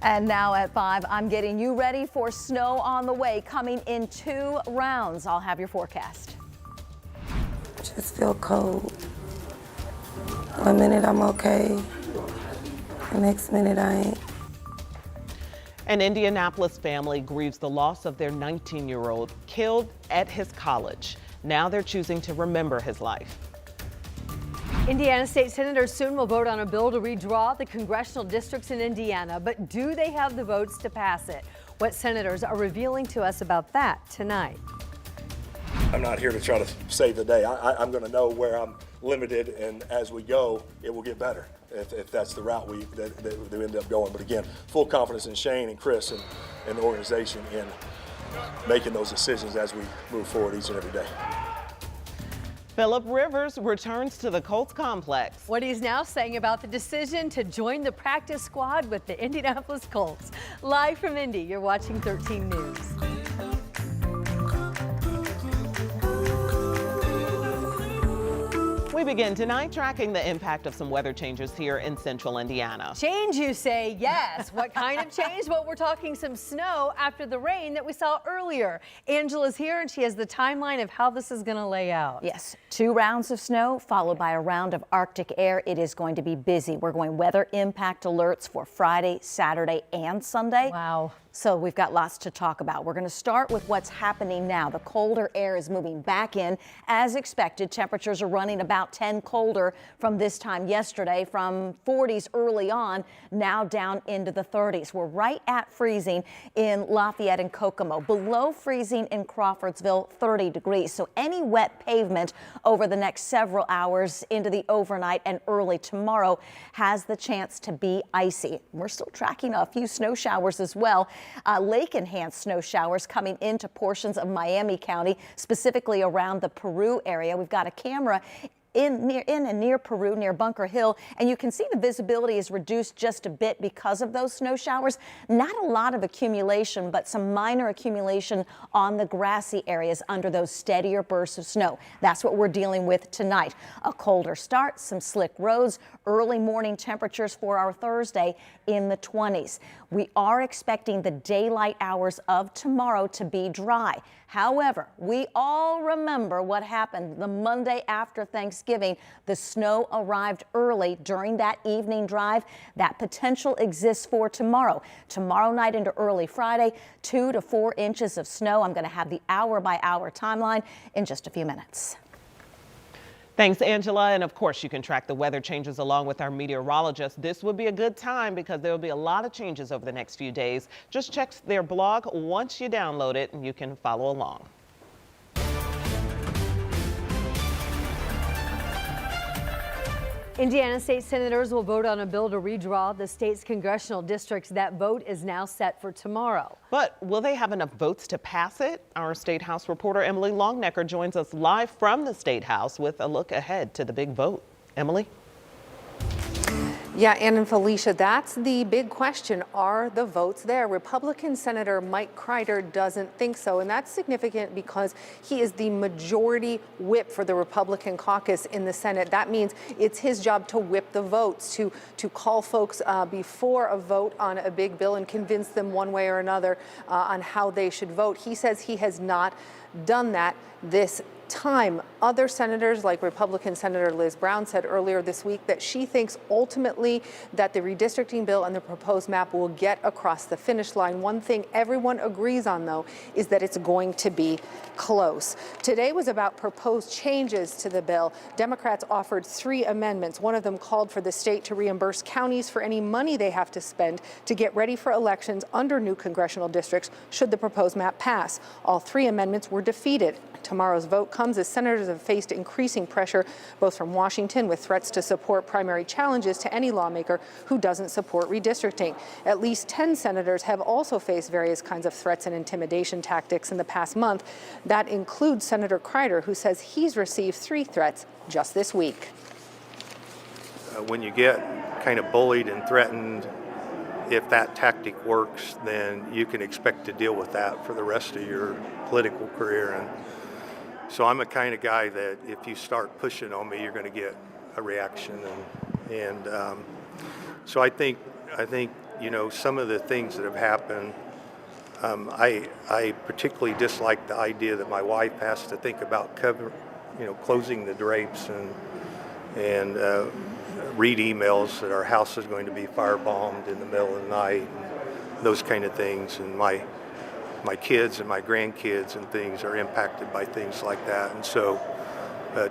And now at 5, I'm getting you ready for snow on the way, coming in 2 rounds. I'll have your forecast. Just feel cold. 1 minute I'm okay, the next minute I ain't. An Indianapolis family grieves the loss of their 19-year-old killed at his college. Now they're choosing to remember his life. Indiana state senators soon will vote on a bill to redraw the congressional districts in Indiana, but do they have the votes to pass it? What senators are revealing to us about that tonight. I'm not here to try to save the day. I'm going to know where I'm limited, and as we go, it will get better if that's the route we end up going. But again, full confidence in Shane and Chris and the organization in making those decisions as we move forward each and every day. Philip Rivers returns to the Colts complex. What he's now saying about the decision to join the practice squad with the Indianapolis Colts. Live from Indy, you're watching 13 News. We begin tonight tracking the impact of some weather changes here in central Indiana. Change, you say? Yes. What kind of change? Well, we're talking some snow after the rain that we saw earlier. Angela's here and she has the timeline of how this is going to lay out. Yes, 2 rounds of snow followed by a round of Arctic air. It is going to be busy. We're going weather impact alerts for Friday, Saturday, and Sunday. Wow. So we've got lots to talk about. We're going to start with what's happening now. The colder air is moving back in as expected. Temperatures are running about 10 colder from this time yesterday, from 40s early on, now down into the 30s. We're right at freezing in Lafayette and Kokomo, below freezing in Crawfordsville, 30 degrees. So any wet pavement over the next several hours into the overnight and early tomorrow has the chance to be icy. We're still tracking a few snow showers as well. Lake-enhanced snow showers coming into portions of Miami County, specifically around the Peru area. We've got a camera in and near Peru, near Bunker Hill, and you can see the visibility is reduced just a bit because of those snow showers. Not a lot of accumulation, but some minor accumulation on the grassy areas under those steadier bursts of snow. That's what we're dealing with tonight. A colder start, some slick roads, early morning temperatures for our Thursday in the 20s. We are expecting the daylight hours of tomorrow to be dry. However, we all remember what happened the Monday after Thanksgiving. The snow arrived early during that evening drive. That potential exists for tomorrow. Tomorrow night into early Friday, 2 to 4 inches of snow. I'm going to have the hour-by-hour timeline in just a few minutes. Thanks, Angela. And of course, you can track the weather changes along with our meteorologist. This would be a good time because there will be a lot of changes over the next few days. Just check their blog once you download it and you can follow along. Indiana state senators will vote on a bill to redraw the state's congressional districts. That vote is now set for tomorrow. But will they have enough votes to pass it? Our State House reporter Emily Longnecker joins us live from the State House with a look ahead to the big vote. Emily? Yeah, Ann and Felicia, that's the big question. Are the votes there? Republican Senator Mike Crider doesn't think so, and that's significant because he is the majority whip for the Republican caucus in the Senate. That means it's his job to whip the votes, to call folks before a vote on a big bill and convince them one way or another on how they should vote. He says he has not done that this time. Other senators, like Republican Senator Liz Brown, said earlier this week that she thinks ultimately that the redistricting bill and the proposed map will get across the finish line. One thing everyone agrees on, though, is that it's going to be close. Today was about proposed changes to the bill. Democrats offered 3 amendments. One of them called for the state to reimburse counties for any money they have to spend to get ready for elections under new congressional districts should the proposed map pass. All 3 amendments were defeated. Tomorrow's vote comes as senators have faced increasing pressure, both from Washington, with threats to support primary challenges to any lawmaker who doesn't support redistricting. At least 10 senators have also faced various kinds of threats and intimidation tactics in the past month. That includes Senator Crider, who says he's received 3 threats just this week. When you get kind of bullied and threatened, if that tactic works, then you can expect to deal with that for the rest of your political career. And so I'm a kind of guy that if you start pushing on me, you're going to get a reaction. And so I think you know, some of the things that have happened, I particularly dislike the idea that my wife has to think about closing the drapes and read emails that our house is going to be firebombed in the middle of the night, and those kind of things. And my kids and my grandkids and things are impacted by things like that. And so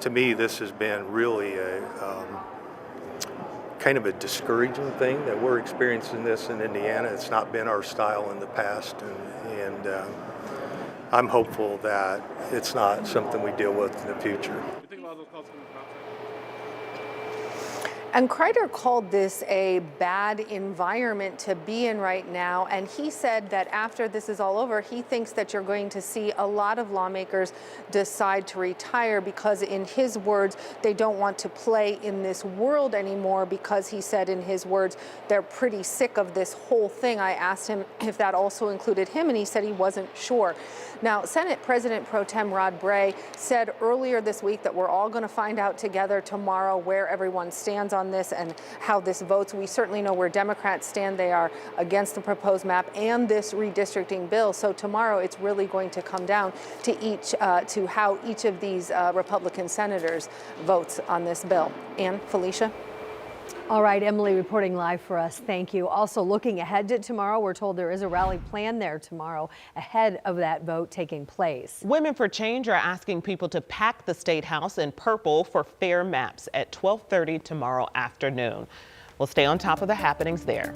to me, this has been really a kind of a discouraging thing that we're experiencing this in Indiana. It's not been our style in the past, and I'm hopeful that it's not something we deal with in the future. And Kreider called this a bad environment to be in right now. And he said that after this is all over, he thinks that you're going to see a lot of lawmakers decide to retire because, in his words, they don't want to play in this world anymore because, he said in his words, they're pretty sick of this whole thing. I asked him if that also included him, and he said he wasn't sure. Now, Senate President Pro Tem Rod Bray said earlier this week that we're all going to find out together tomorrow where everyone stands on this and how this votes. We certainly know where Democrats stand. They are against the proposed map and this redistricting bill. So tomorrow it's really going to come down to how each of these Republican senators votes on this bill. And Felicia? All right, Emily reporting live for us. Thank you. Also, looking ahead to tomorrow, we're told there is a rally planned there tomorrow ahead of that vote taking place. Women for Change are asking people to pack the State House in purple for fair maps at 12:30 tomorrow afternoon. We'll stay on top of the happenings there.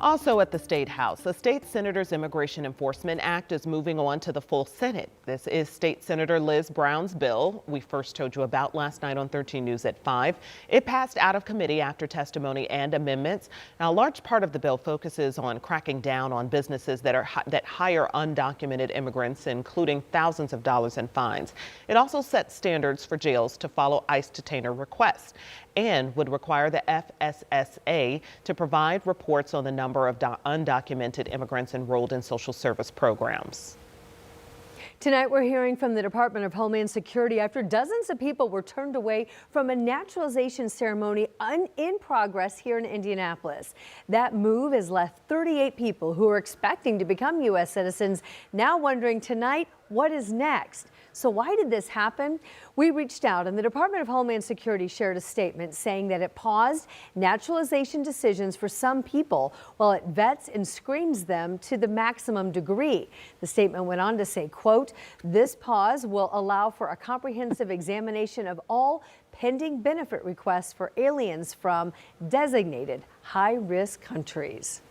Also at the State House, the state senator's Immigration Enforcement Act is moving on to the full Senate. This is State Senator Liz Brown's bill we first told you about last night on 13 News at 5. It passed out of committee after testimony and amendments. Now, a large part of the bill focuses on cracking down on businesses that hire undocumented immigrants, including thousands of dollars in fines. It also sets standards for jails to follow ICE detainer requests and would require the FSSA to provide reports on the number of undocumented immigrants enrolled in social service programs. Tonight, we're hearing from the Department of Homeland Security after dozens of people were turned away from a naturalization ceremony in progress here in Indianapolis. That move has left 38 people who are expecting to become U.S. citizens now wondering tonight, what is next? So why did this happen? We reached out, and the Department of Homeland Security shared a statement saying that it paused naturalization decisions for some people while it vets and screens them to the maximum degree. The statement went on to say, quote, "This pause will allow for a comprehensive examination of all pending benefit requests for aliens from designated high-risk countries."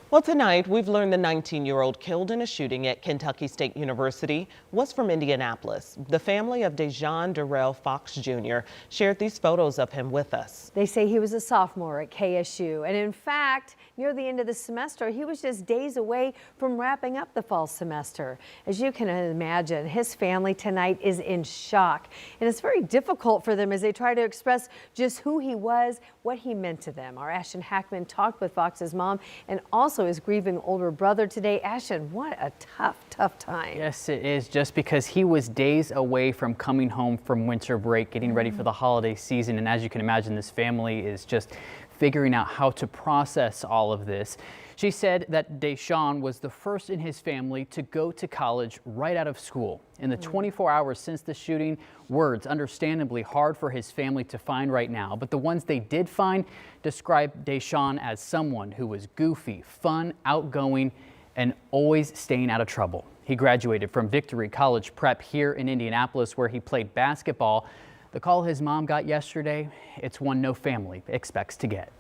Well, tonight we've learned the 19-year-old killed in a shooting at Kentucky State University was from Indianapolis. The family of Dejon Darrell Fox Jr. shared these photos of him with us. They say he was a sophomore at KSU, and in fact, near the end of the semester, he was just days away from wrapping up the fall semester. As you can imagine, his family tonight is in shock, and it's very difficult for them as they try to express just who he was, what he meant to them. Our Ashton Hackman talked with Fox's mom and also his grieving older brother today. Ashton, what a tough time. Yes, it is, just because he was days away from coming home from winter break, getting ready for the holiday season. And as you can imagine, this family is just figuring out how to process all of this. She said that Dejon was the first in his family to go to college right out of school. In the 24 hours since the shooting, words understandably hard for his family to find right now, but the ones they did find describe Dejon as someone who was goofy, fun, outgoing, and always staying out of trouble. He graduated from Victory College Prep here in Indianapolis, where he played basketball. The call his mom got yesterday, it's one no family expects to get.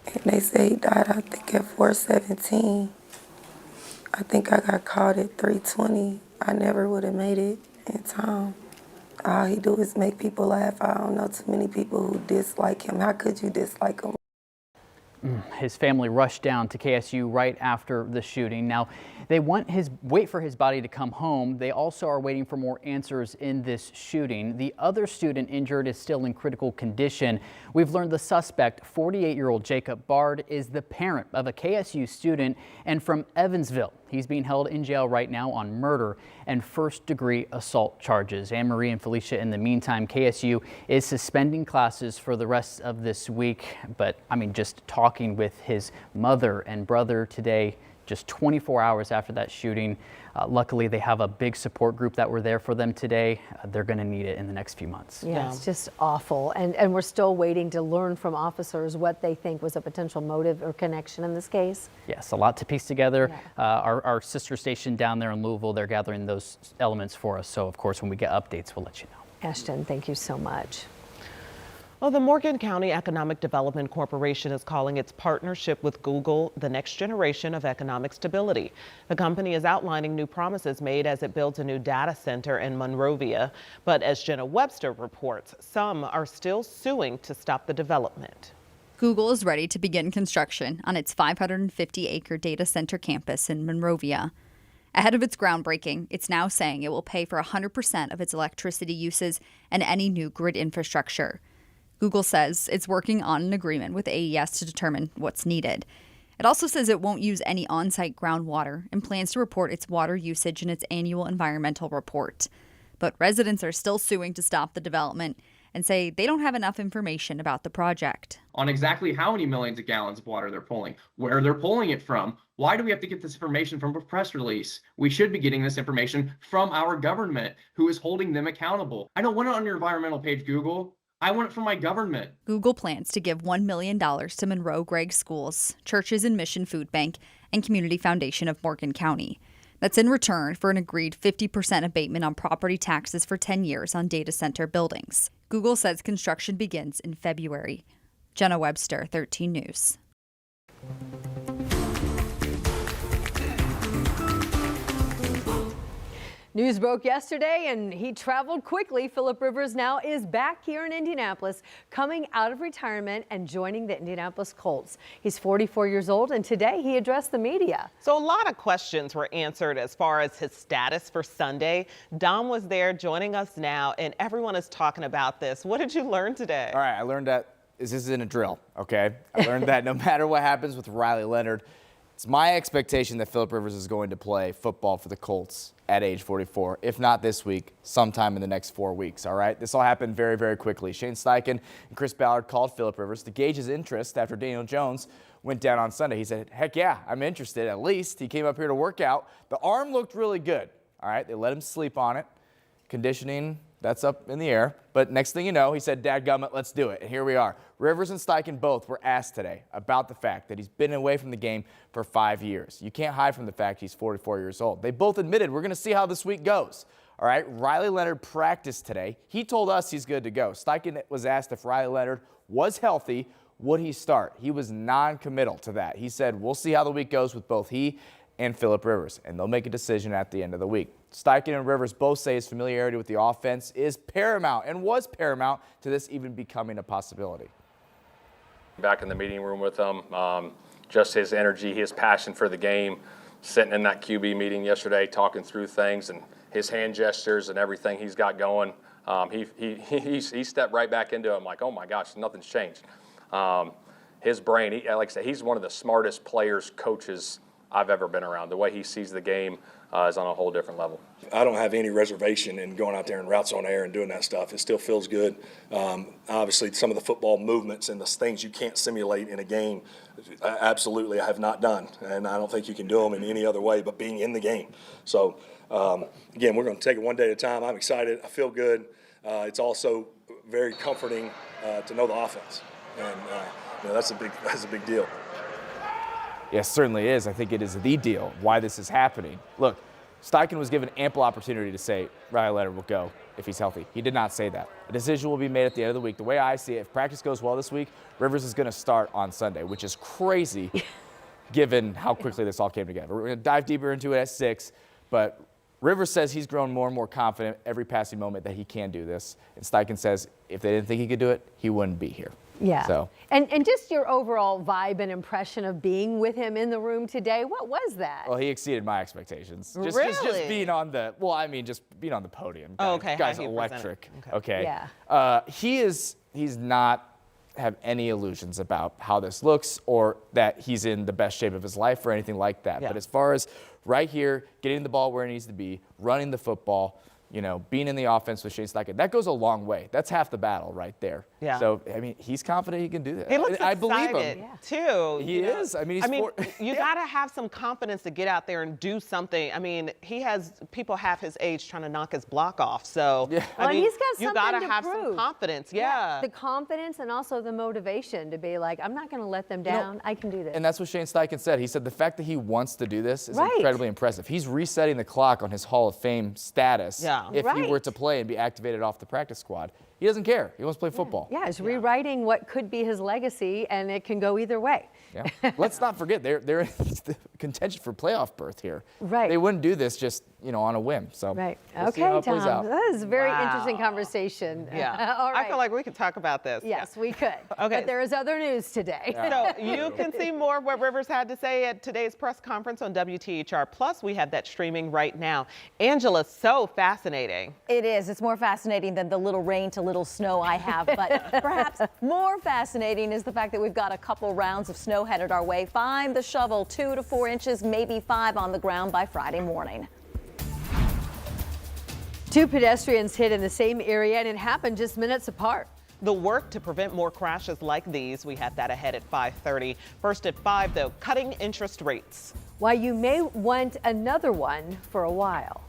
And they say he died, I think, at 4:17. I think I got called at 3:20. I never would have made it in time. All he do is make people laugh. I don't know too many people who dislike him. How could you dislike him? His family rushed down to KSU right after the shooting. Now, they wait for his body to come home. They also are waiting for more answers in this shooting. The other student injured is still in critical condition. We've learned the suspect, 48-year-old Jacob Bard, is the parent of a KSU student and from Evansville. He's being held in jail right now on murder and first-degree assault charges. Anne-Marie and Felicia, in the meantime, KSU is suspending classes for the rest of this week. But I mean, just talking with his mother and brother today, just 24 hours after that shooting. Luckily, they have a big support group that were there for them today. They're going to need it in the next few months. Yeah, it's just awful. And we're still waiting to learn from officers what they think was a potential motive or connection in this case. Yes, a lot to piece together. Our sister station down there in Louisville, they're gathering those elements for us. So, of course, when we get updates, we'll let you know. Ashton, thank you so much. Well, the Morgan County Economic Development Corporation is calling its partnership with Google the next generation of economic stability. The company is outlining new promises made as it builds a new data center in Monrovia. But as Jenna Webster reports, some are still suing to stop the development. Google is ready to begin construction on its 550-acre data center campus in Monrovia. Ahead of its groundbreaking, it's now saying it will pay for 100% of its electricity uses and any new grid infrastructure. Google says it's working on an agreement with AES to determine what's needed. It also says it won't use any on-site groundwater and plans to report its water usage in its annual environmental report. But residents are still suing to stop the development and say they don't have enough information about the project. On exactly how many millions of gallons of water they're pulling, where they're pulling it from. Why do we have to get this information from a press release? We should be getting this information from our government, who is holding them accountable. I don't want it on your environmental page, Google. I want it from my government. Google plans to give $1 million to Monroe Gregg Schools, Churches and Mission Food Bank, and Community Foundation of Morgan County. That's in return for an agreed 50% abatement on property taxes for 10 years on data center buildings. Google says construction begins in February. Jenna Webster, 13 News. News broke yesterday and he traveled quickly. Philip Rivers now is back here in Indianapolis, coming out of retirement and joining the Indianapolis Colts. He's 44 years old and today he addressed the media. So a lot of questions were answered as far as his status for Sunday. Dom was there joining us now and everyone is talking about this. What did you learn today? All right, I learned that this isn't a drill, okay? I learned that no matter what happens with Riley Leonard, it's my expectation that Philip Rivers is going to play football for the Colts at age 44, if not this week, sometime in the next 4 weeks, all right? This all happened very, very quickly. Shane Steichen and Chris Ballard called Philip Rivers to gauge his interest after Daniel Jones went down on Sunday. He said, heck yeah, I'm interested at least. He came up here to work out. The arm looked really good, all right? They let him sleep on it. Conditioning, that's up in the air. But next thing you know, he said, dadgummit, let's do it. And here we are. Rivers and Steichen both were asked today about the fact that he's been away from the game for 5 years. You can't hide from the fact he's 44 years old. They both admitted, we're going to see how this week goes. All right, Riley Leonard practiced today. He told us he's good to go. Steichen was asked if Riley Leonard was healthy, would he start? He was non-committal to that. He said, we'll see how the week goes with both he and Philip Rivers, and they'll make a decision at the end of the week. Steichen and Rivers both say his familiarity with the offense is paramount and was paramount to this even becoming a possibility. Back in the meeting room with him, just his energy, his passion for the game, sitting in that QB meeting yesterday, talking through things and his hand gestures and everything he's got going. He stepped right back into it. I'm like, oh my gosh, nothing's changed. His brain, like I said, he's one of the smartest players, coaches I've ever been around. The way he sees the game is on a whole different level. I don't have any reservation in going out there and routes on air and doing that stuff. It still feels good. Obviously, some of the football movements and the things you can't simulate in a game, absolutely I have not done. And I don't think you can do them in any other way but being in the game. So, again, we're going to take it one day at a time. I'm excited. I feel good. It's also very comforting to know the offense. And that's a big deal. Yes, certainly is. I think it is the deal why this is happening. Look, Steichen was given ample opportunity to say Riley Leonard will go if he's healthy. He did not say that. A decision will be made at the end of the week. The way I see it, if practice goes well this week, Rivers is going to start on Sunday, which is crazy given how quickly this all came together. We're going to dive deeper into it at 6, but Rivers says he's grown more and more confident every passing moment that he can do this. And Steichen says if they didn't think he could do it, he wouldn't be here. Yeah. So. And just your overall vibe and impression of being with him in the room today, what was that? Well, he exceeded my expectations. Just being on the, just being on the podium. Oh, okay. Guy's electric. Okay. Yeah. He's not have any illusions about how this looks or that he's in the best shape of his life or anything like that. Yeah. But as far as right here, getting the ball where it needs to be, running the football, being in the offense with Shane Steichen. That goes a long way. That's half the battle right there. Yeah. So, I mean, he's confident he can do that. He looks I excited, believe him. too. He is. I mean, you got to have some confidence to get out there and do something. I mean, he has people half his age trying to knock his block off. So, Well, I mean, he's got you something got to to have prove. some confidence. Yeah. The confidence and also the motivation to be like, I'm not going to let them down. I can do this. And that's what Shane Steichen said. He said the fact that he wants to do this is Right. incredibly impressive. He's resetting the clock on his Hall of Fame status if he were to play and be activated off the practice squad. He doesn't care. He wants to play football. Yeah, he's rewriting what could be his legacy, and it can go either way. Yeah. Let's not forget, they're in the contention for playoff berth here. Right. They wouldn't do this just, on a whim. So Right. we'll see Okay, how it plays Tom. out. That is a very Wow. interesting conversation. Yeah. All right. I feel like we could talk about this. Yes, we could. Okay. But there is other news today. So you can see more of what Rivers had to say at today's press conference on WTHR Plus. We have that streaming right now. Angela, so fascinating. It is. It's more fascinating than the little rain to little snow I have. But perhaps more fascinating is the fact that we've got a couple rounds of snow headed our way. Find the shovel, 2 to 4 inches, maybe 5 on the ground by Friday morning. 2 pedestrians hit in the same area, and it happened just minutes apart. The work to prevent more crashes like these, we have that ahead at 5:30. First at 5, though, cutting interest rates. Why you may want another one for a while.